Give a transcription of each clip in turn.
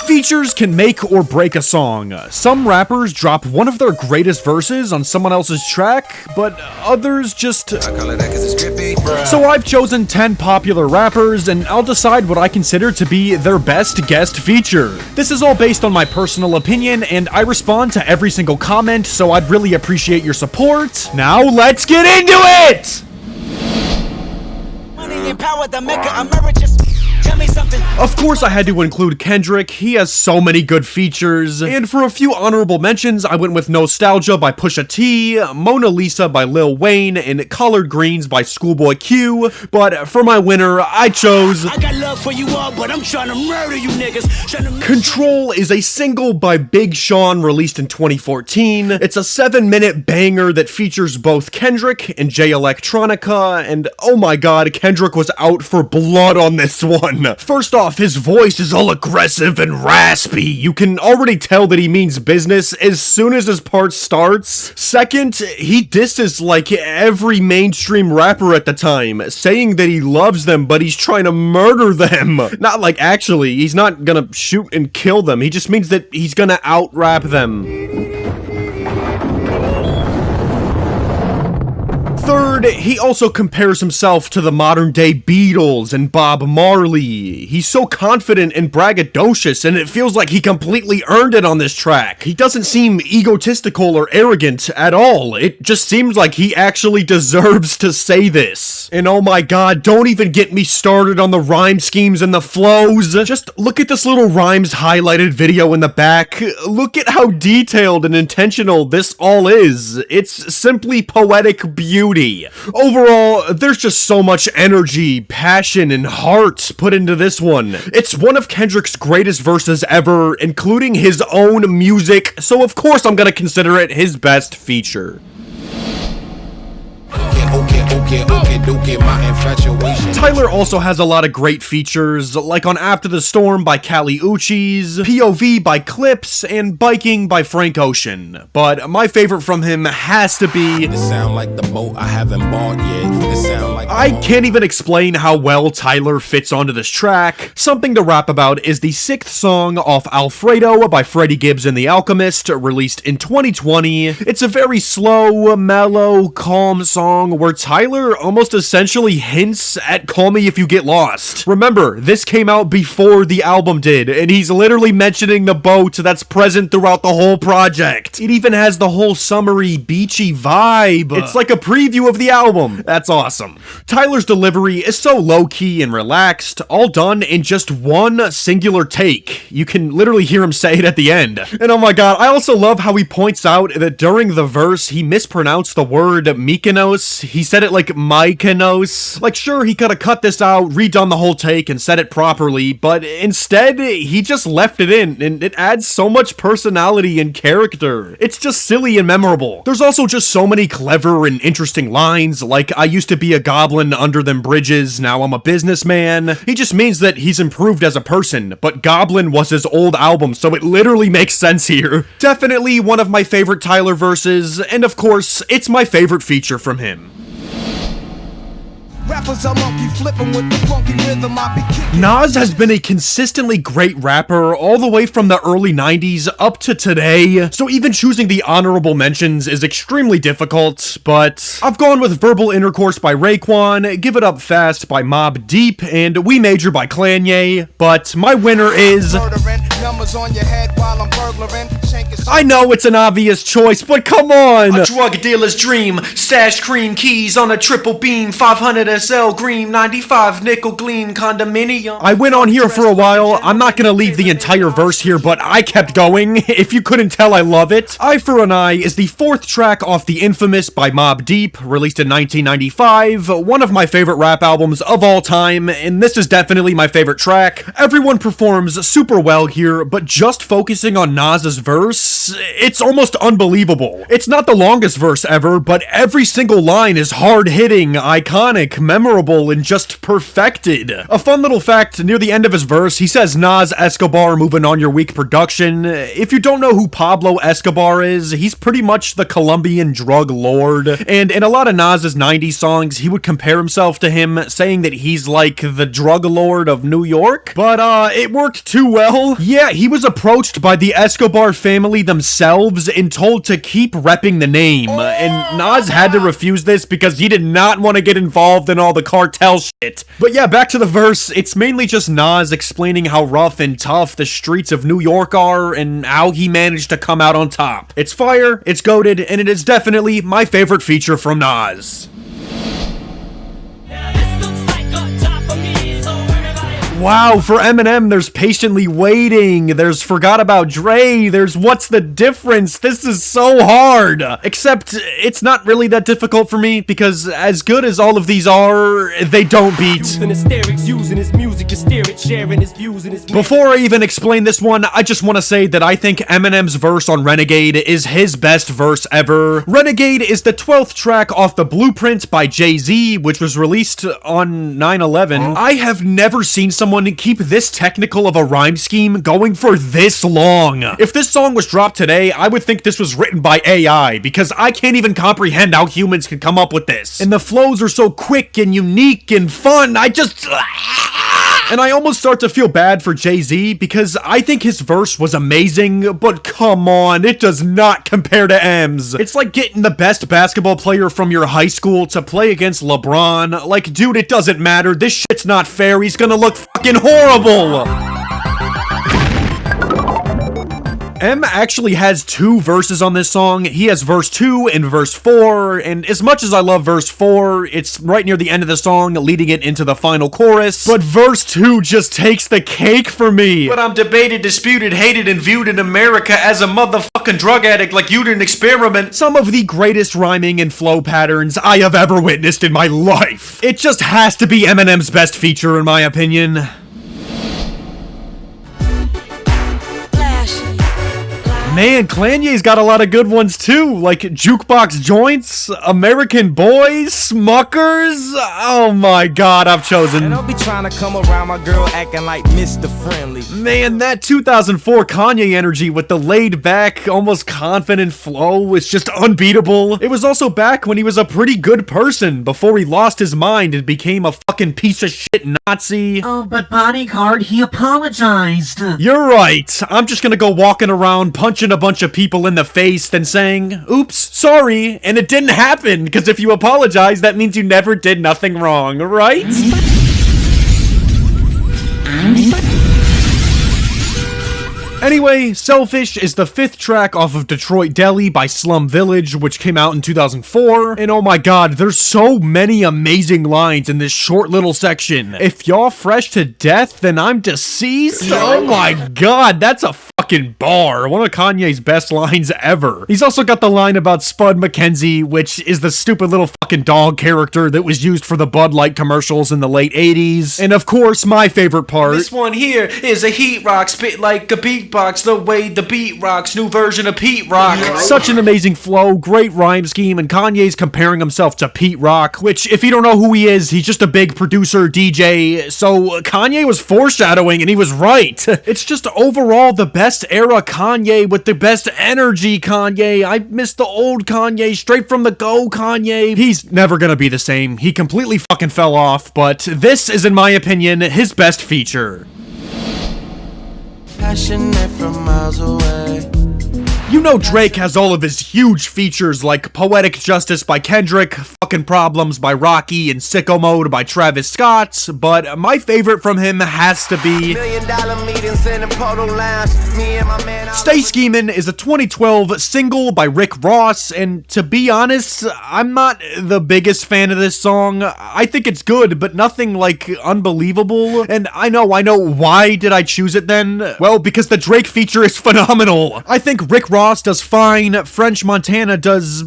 Features can make or break a song. Some rappers drop one of their greatest verses on someone else's track, but others just... So I've chosen 10 popular rappers, and I'll decide what I consider to be their best guest feature. This is all based on my personal opinion, and I respond to every single comment, so I'd really appreciate your support. Now let's get into it! Money and power, the maker emeritus. Of course I had to include Kendrick. He has so many good features. And for a few honorable mentions, I went with Nostalgia by Pusha T, Mona Lisa by Lil Wayne, and Collard Greens by Schoolboy Q. But for my winner, I chose... I got love for you all, but I'm trying to murder you niggas. Control is a single by Big Sean released in 2014. It's a 7-minute banger that features both Kendrick and Jay Electronica, and oh my god, Kendrick was out for blood on this one. First off, his voice is all aggressive and raspy. You can already tell that he means business as soon as his part starts. Second, he disses like every mainstream rapper at the time, saying that he loves them, but he's trying to murder them. Not like actually, he's not gonna shoot and kill them. He just means that he's gonna out-rap them. Third, he also compares himself to the modern-day Beatles and Bob Marley. He's so confident and braggadocious, and it feels like he completely earned it on this track. He doesn't seem egotistical or arrogant at all. It just seems like he actually deserves to say this. And oh my god, don't even get me started on the rhyme schemes and the flows. Just look at this little rhymes highlighted video in the back. Look at how detailed and intentional this all is. It's simply poetic beauty. Overall, there's just so much energy, passion, and heart put into this one. It's one of Kendrick's greatest verses ever, including his own music, so of course I'm gonna consider it his best feature. Tyler also has a lot of great features, like on After the Storm by Kali Uchis, POV by Clips, and Biking by Frank Ocean. But my favorite from him has to be... I can't even explain how well Tyler fits onto this track. Something to rap about is the 6th song off Alfredo by Freddie Gibbs and the Alchemist, released in 2020. It's a very slow, mellow, calm song where Tyler almost essentially hints at Call Me If You Get Lost. Remember, this came out before the album did, and he's literally mentioning the boat that's present throughout the whole project. It even has the whole summery, beachy vibe. It's like a preview of the album. That's awesome. Tyler's delivery is so low-key and relaxed, all done in just one singular take. You can literally hear him say it at the end. And oh my god, I also love how he points out that during the verse, he mispronounced the word Mykonos. He said it like Mykonos. Like, sure, he could have cut this out, redone the whole take, and said it properly, but instead, he just left it in, and it adds so much personality and character. It's just silly and memorable. There's also just so many clever and interesting lines, like, I used to be a goblin under them bridges, now I'm a businessman. He just means that he's improved as a person, but Goblin was his old album, so it literally makes sense here. Definitely one of my favorite Tyler verses, and of course, it's my favorite feature from him. Nas has been a consistently great rapper all the way from the early 90s up to today, so even choosing the honorable mentions is extremely difficult, but I've gone with Verbal Intercourse by Raekwon, Give It Up Fast by Mobb Deep, and We Major by Kanye, but my winner is... I know it's an obvious choice, but come on! A drug dealer's dream, stash cream keys on a triple beam, 500 SL green, 95 nickel gleam condominium. I went on here for a while. I'm not gonna leave the entire verse here, but I kept going. If you couldn't tell, I love it. Eye for an Eye is the 4th track off The Infamous by Mobb Deep, released in 1995, one of my favorite rap albums of all time, and this is definitely my favorite track. Everyone performs super well here, but just focusing on Nas's verse, it's almost unbelievable. It's not the longest verse ever, but every single line is hard-hitting, iconic, memorable, memorable and just perfected. A fun little fact, near the end of his verse, he says Nas Escobar moving on your weak production. If you don't know who Pablo Escobar is, he's pretty much the Colombian drug lord, and in a lot of Nas's 90s songs, he would compare himself to him, saying that he's like the drug lord of New York, but it worked too well. Yeah, he was approached by the Escobar family themselves and told to keep repping the name, and Nas had to refuse this because he did not want to get involved in all the cartel shit. But yeah, back to the verse, it's mainly just Nas explaining how rough and tough the streets of New York are and how he managed to come out on top. It's fire, it's goated, and it is definitely my favorite feature from Nas. Wow, for Eminem, there's Patiently Waiting, there's Forgot About Dre, there's What's the Difference. This is so hard. Except, it's not really that difficult for me, because as good as all of these are, they don't beat. Before I even explain this one, I just want to say that I think Eminem's verse on Renegade is his best verse ever. Renegade is the 12th track off the Blueprint by Jay-Z, which was released on 9/11. I have never seen someone keep this technical of a rhyme scheme going for this long. If this song was dropped today, I would think this was written by AI, because I can't even comprehend how humans can come up with this. And the flows are so quick and unique and fun, and I almost start to feel bad for Jay-Z, because I think his verse was amazing, but come on, it does not compare to M's. It's like getting the best basketball player from your high school to play against LeBron. Like, dude, it doesn't matter. This shit's not fair. He's gonna look fucking horrible. M actually has 2 verses on this song. He has verse 2 and verse 4, and as much as I love verse 4, it's right near the end of the song, leading it into the final chorus, but verse 2 just takes the cake for me. But I'm debated, disputed, hated, and viewed in America as a motherfucking drug addict like you didn't experiment. Some of the greatest rhyming and flow patterns I have ever witnessed in my life. It just has to be Eminem's best feature in my opinion. Man, Kanye's got a lot of good ones too, like Jukebox Joints, American Boys, Smuckers. Oh my god, I've chosen. And I'll be trying to come around my girl acting like Mr. Friendly. Man, that 2004 Kanye energy with the laid back, almost confident flow is just unbeatable. It was also back when he was a pretty good person before he lost his mind and became a fucking piece of shit Nazi. Oh, but Bodyguard, he apologized. You're right. I'm just gonna go walking around punching a bunch of people in the face, then saying, oops, sorry, and it didn't happen, because if you apologize, that means you never did nothing wrong, right? Anyway, Selfish is the 5th track off of Detroit Deli by Slum Village, which came out in 2004, and oh my god, there's so many amazing lines in this short little section. If y'all fresh to death, then I'm deceased? Oh my god, that's a fucking bar. One of Kanye's best lines ever. He's also got the line about Spud McKenzie, which is the stupid little fucking dog character that was used for the Bud Light commercials in the late 80s. And of course, my favorite part. This one here is a heat rock, spit like a beatbox, the way the beat rocks, new version of Pete Rock. Such an amazing flow, great rhyme scheme, and Kanye's comparing himself to Pete Rock, which, if you don't know who he is, he's just a big producer, DJ, so Kanye was foreshadowing, and he was right. It's just overall the best era Kanye with the best energy Kanye. I miss the old Kanye, straight from the go Kanye. He's never gonna be the same. He completely fucking fell off, but this is, in my opinion, his best feature. Passionate from miles away. You know Drake has all of his huge features like Poetic Justice by Kendrick, Fucking Problems by Rocky, and Sicko Mode by Travis Scott, but my favorite from him has to be Stay Schemin' is a 2012 single by Rick Ross, and to be honest, I'm not the biggest fan of this song. I think it's good, but nothing like unbelievable, and I know, why did I choose it then? Well, because the Drake feature is phenomenal. I think Rick Ross Ross does fine. French Montana does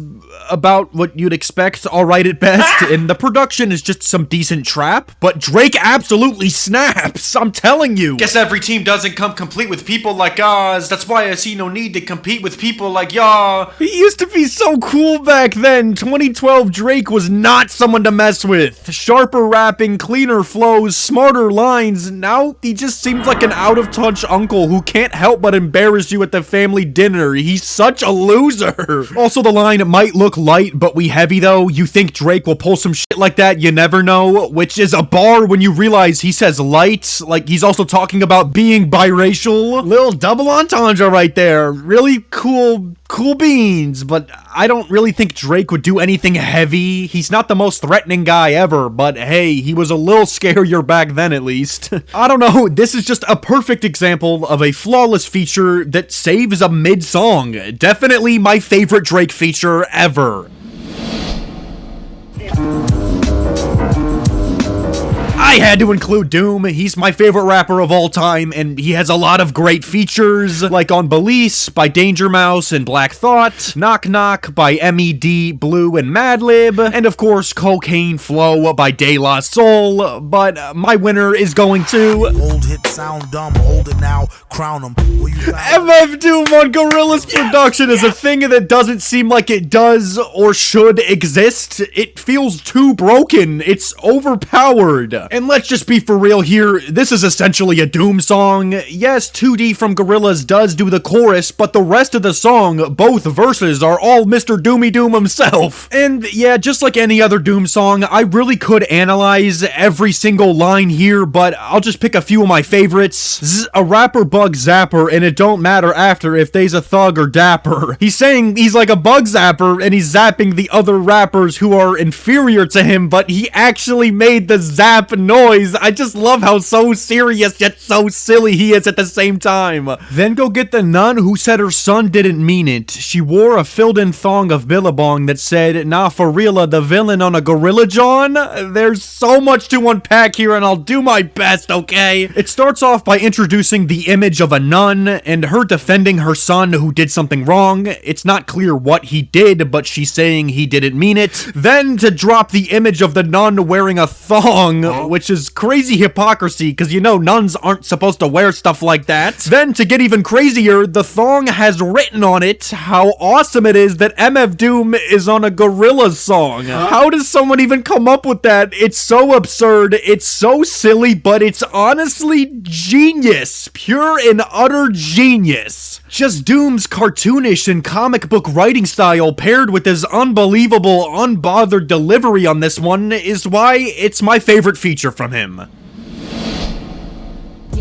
about what you'd expect, alright at best, and the production is just some decent trap, but Drake absolutely snaps, I'm telling you. Guess every team doesn't come complete with people like us. That's why I see no need to compete with people like y'all. He used to be so cool back then. 2012 Drake was not someone to mess with. Sharper rapping, cleaner flows, smarter lines. Now he just seems like an out-of-touch uncle who can't help but embarrass you at the family dinner. He's such a loser. Also, the line might look light, but we heavy though. You think Drake will pull some shit like that? You never know. Which is a bar when you realize he says light, like he's also talking about being biracial. Little double entendre right there. Really cool beans, but I don't really think Drake would do anything heavy. He's not the most threatening guy ever, but hey, he was a little scarier back then at least. I don't know, this is just a perfect example of a flawless feature that saves a mid-song. Definitely my favorite Drake feature ever. I had to include Doom. He's my favorite rapper of all time, and he has a lot of great features, like on Belize by Danger Mouse and Black Thought, Knock Knock by MED, Blue, and Madlib, and of course Cocaine Flow by De La Soul, but my winner is going to Old hit sound dumb, hold it now, crown 'em. MF Doom on Gorillaz production is a thing that doesn't seem like it does or should exist. It feels too broken. It's overpowered. And let's just be for real here, this is essentially a Doom song. Yes, 2D from Gorillaz does do the chorus, but the rest of the song, both verses, are all Mr. Doomy Doom himself. And yeah, just like any other Doom song, I really could analyze every single line here, but I'll just pick a few of my favorites. A rapper bug zapper, and it don't matter after if they's a thug or dapper. He's saying he's like a bug zapper, and he's zapping the other rappers who are inferior to him, but he actually made the zap noise. I just love how so serious yet so silly he is at the same time. Then go get the nun who said her son didn't mean it. She wore a filled-in thong of Billabong that said, "Nah, for real, the villain on a Gorilla John." There's so much to unpack here, and I'll do my best, okay? It starts off by introducing the image of a nun and her defending her son who did something wrong. It's not clear what he did, but she's saying he didn't mean it. Then to drop the image of the nun wearing a thong, which is crazy hypocrisy, because you know nuns aren't supposed to wear stuff like that. Then, to get even crazier, the thong has written on it how awesome it is that MF Doom is on a Gorillaz song. How does someone even come up with that? It's so absurd, it's so silly, but it's honestly genius. Pure and utter genius. Just Doom's cartoonish and comic book writing style paired with his unbelievable, unbothered delivery on this one is why it's my favorite feature from him.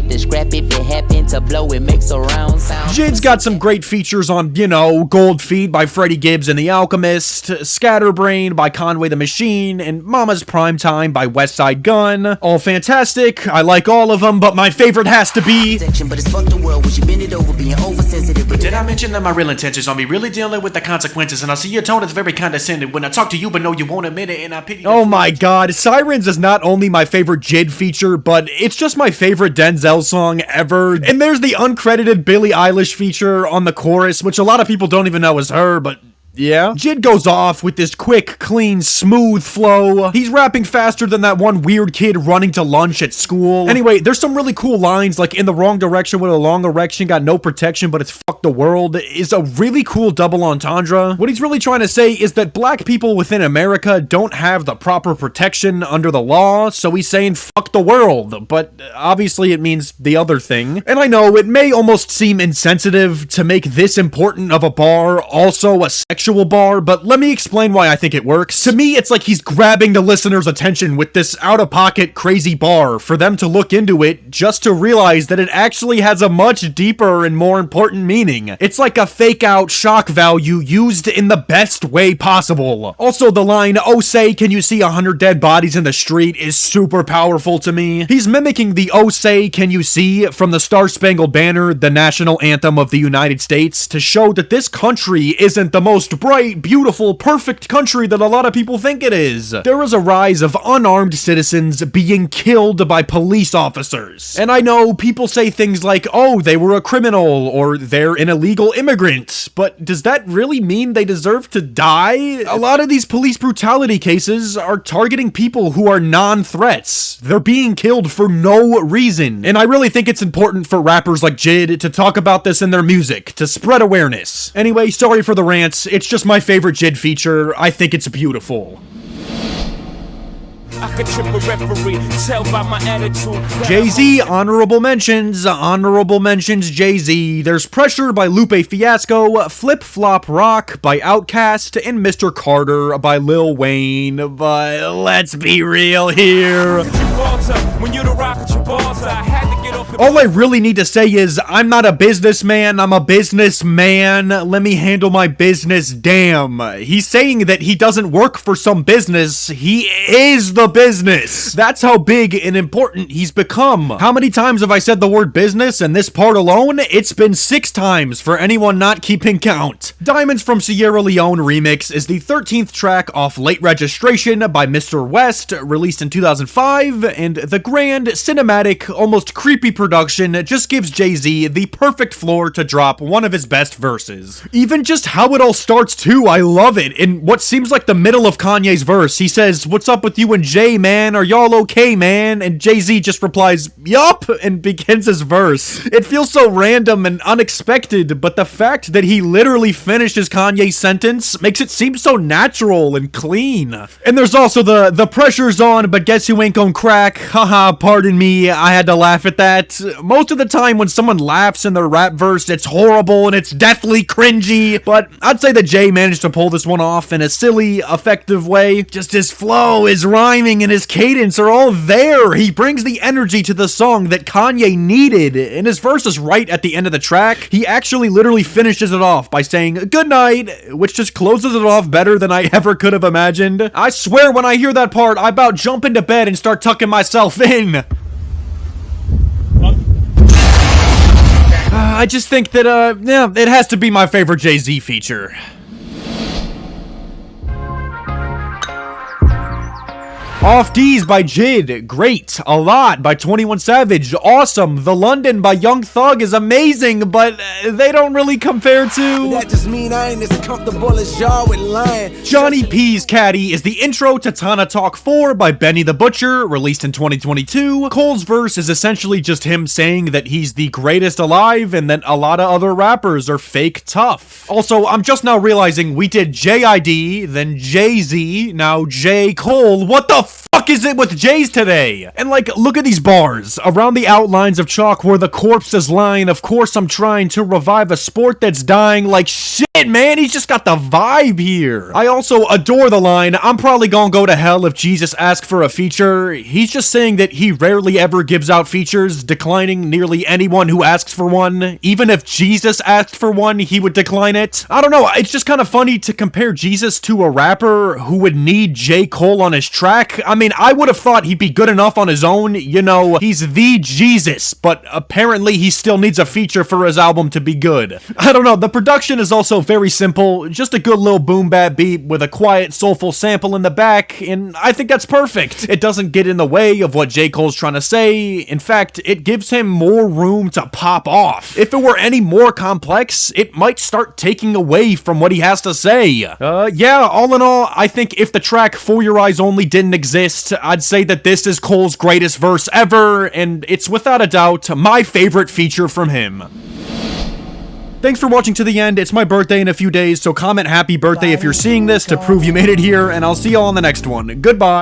The scrap if it happen to blow, it makes a round sound. Jid's got some great features on, you know, Gold Feet by Freddie Gibbs and the Alchemist, Scatterbrain by Conway the Machine, and Mama's Primetime by Westside Gun. All fantastic, I like all of them, but my favorite has to be But it's fuck the world when you bend it over, being oversensitive. But Did I mention that my real intentions are me really dealing with the consequences? And I see your tone is very condescending when I talk to you, but no, you won't admit it, and I pity. Oh my god, Sirens is not only my favorite Jid feature, but it's just my favorite Denzel song ever. And there's the uncredited Billie Eilish feature on the chorus, which a lot of people don't even know is her, but yeah. Jid goes off with this quick, clean, smooth flow. He's rapping faster than that one weird kid running to lunch at school. Anyway, there's some really cool lines, like "in the wrong direction with a long erection, got no protection, but it's fuck the world" is a really cool double entendre. What he's really trying to say is that black people within America don't have the proper protection under the law, so he's saying fuck the world, but obviously it means the other thing. And I know, it may almost seem insensitive to make this important of a bar also a sexual bar, but let me explain why I think it works. To me, it's like he's grabbing the listener's attention with this out-of-pocket crazy bar for them to look into it just to realize that it actually has a much deeper and more important meaning. It's like a fake-out shock value used in the best way possible. Also, the line, "Oh say, can you see 100 dead bodies in the street" is super powerful to me. He's mimicking the "Oh say, can you see" from the Star-Spangled Banner, the national anthem of the United States, to show that this country isn't the most most bright, beautiful, perfect country that a lot of people think it is. There is a rise of unarmed citizens being killed by police officers. And I know people say things like, oh, they were a criminal, or they're an illegal immigrant, but does that really mean they deserve to die? A lot of these police brutality cases are targeting people who are non-threats. They're being killed for no reason. And I really think it's important for rappers like Jid to talk about this in their music, to spread awareness. Anyway, sorry for the rants, it's just my favorite Jid feature. I think it's beautiful. I could trip a referee, tell by my attitude. Jay-Z, honorable mentions, Jay-Z. There's Pressure by Lupe Fiasco, Flip Flop Rock by Outkast, and Mr. Carter by Lil Wayne. But let's be real here. All I really need to say is, I'm not a businessman, I'm a businessman. Let me handle my business, damn. He's saying that he doesn't work for some business, he is the business. That's how big and important he's become. How many times have I said the word business, and this part alone? It's been 6 times for anyone not keeping count. Diamonds from Sierra Leone remix is the 13th track off Late Registration by Mr. West, released in 2005, and the grand, cinematic, almost creepy production just gives Jay-Z the perfect floor to drop one of his best verses. Even just how it all starts too, I love it. In what seems like the middle of Kanye's verse, he says, "What's up with you and Jay, man? Are y'all okay, man?" And Jay-Z just replies, "Yup," and begins his verse. It feels so random and unexpected, but the fact that he literally finishes Kanye's sentence makes it seem so natural and clean. And there's also the pressure's on, but guess who ain't gon' crack? Haha, pardon me, I had to laugh at that. Most of the time when someone laughs in their rap verse, it's horrible and it's deathly cringy, but I'd say that Jay managed to pull this one off in a silly, effective way. Just his flow, his rhyming, and his cadence are all there. He brings the energy to the song that Kanye needed, and his verse is right at the end of the track. He actually literally finishes it off by saying, "Good night," which just closes it off better than I ever could have imagined. I swear when I hear that part, I about jump into bed and start tucking myself in. I just think that, yeah, it has to be my favorite Jay-Z feature. Off D's by Jid, great. A Lot by 21 Savage, awesome. The London by Young Thug is amazing, but they don't really compare to... That just mean I ain't as comfortable as y'all with lying. Johnny P's Caddy is the intro to Tana Talk 4 by Benny the Butcher, released in 2022. Cole's verse is essentially just him saying that he's the greatest alive and that a lot of other rappers are fake tough. Also, I'm just now realizing we did JID, then Jay-Z, now J. Cole. What the fuck is it with J's today? And like, look at these bars. Around the outlines of chalk where the corpse is lying, of course I'm trying to revive a sport that's dying. Like, shit, man, he's just got the vibe here. I also adore the line, "I'm probably gonna go to hell if Jesus asked for a feature." He's just saying that he rarely ever gives out features, declining nearly anyone who asks for one. Even if Jesus asked for one, he would decline it. I don't know, it's just kind of funny to compare Jesus to a rapper who would need J. Cole on his track. I mean, I would have thought he'd be good enough on his own, you know, he's the Jesus, but apparently he still needs a feature for his album to be good. I don't know, the production is also very simple, just a good little boom bap beat with a quiet, soulful sample in the back, and I think that's perfect. It doesn't get in the way of what J. Cole's trying to say. In fact, it gives him more room to pop off. If it were any more complex, it might start taking away from what he has to say. Yeah, all in all, I think if the track For Your Eyes Only didn't exist, I'd say that this is Cole's greatest verse ever, and it's without a doubt my favorite feature from him. Thanks for watching to the end. It's my birthday in a few days, so comment happy birthday if you're seeing this to prove you made it here, and I'll see y'all on the next one. Goodbye.